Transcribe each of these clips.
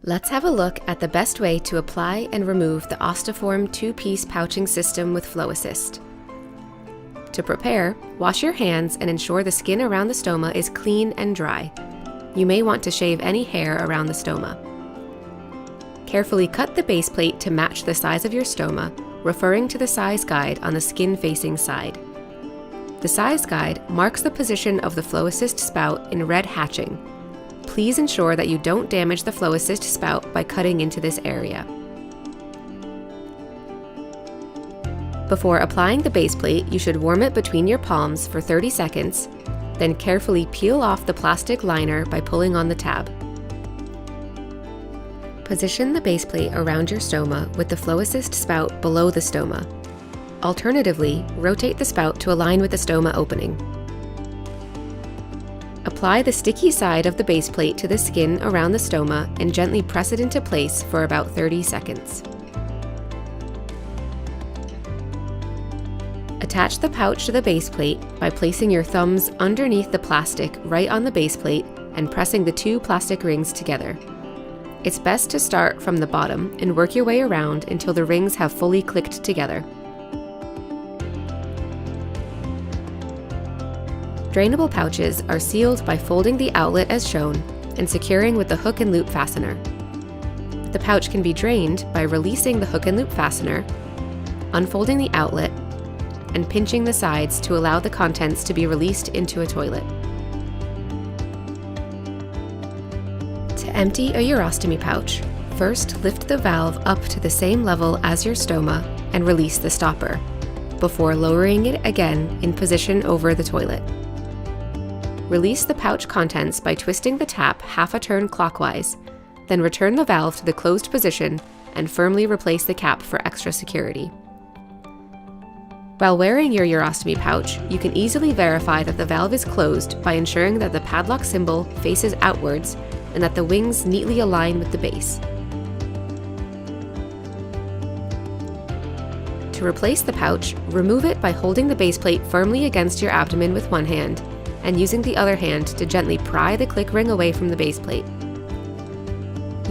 Let's have a look at the best way to apply and remove the Ostoform 2-piece pouching system with Flow Assist. To prepare, wash your hands and ensure the skin around the stoma is clean and dry. You may want to shave any hair around the stoma. Carefully cut the base plate to match the size of your stoma, referring to the size guide on the skin-facing side. The size guide marks the position of the Flow Assist spout in red hatching. Please ensure that you don't damage the Flow Assist spout by cutting into this area. Before applying the base plate, you should warm it between your palms for 30 seconds, then carefully peel off the plastic liner by pulling on the tab. Position the base plate around your stoma with the Flow Assist spout below the stoma. Alternatively, rotate the spout to align with the stoma opening. Apply the sticky side of the base plate to the skin around the stoma and gently press it into place for about 30 seconds. Attach the pouch to the base plate by placing your thumbs underneath the plastic right on the base plate and pressing the two plastic rings together. It's best to start from the bottom and work your way around until the rings have fully clicked together. Drainable pouches are sealed by folding the outlet as shown and securing with the hook and loop fastener. The pouch can be drained by releasing the hook and loop fastener, unfolding the outlet, and pinching the sides to allow the contents to be released into a toilet. To empty a urostomy pouch, first lift the valve up to the same level as your stoma and release the stopper, before lowering it again in position over the toilet. Release the pouch contents by twisting the tap half a turn clockwise, then return the valve to the closed position and firmly replace the cap for extra security. While wearing your urostomy pouch, you can easily verify that the valve is closed by ensuring that the padlock symbol faces outwards and that the wings neatly align with the base. To replace the pouch, remove it by holding the base plate firmly against your abdomen with one hand and using the other hand to gently pry the click ring away from the base plate.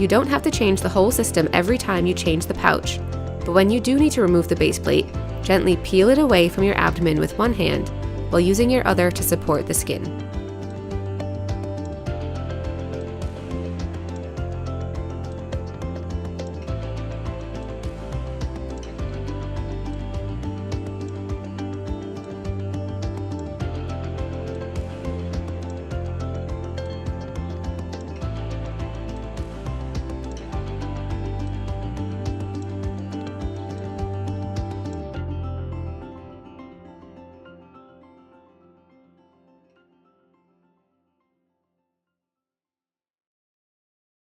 You don't have to change the whole system every time you change the pouch, but when you do need to remove the base plate, gently peel it away from your abdomen with one hand while using your other to support the skin.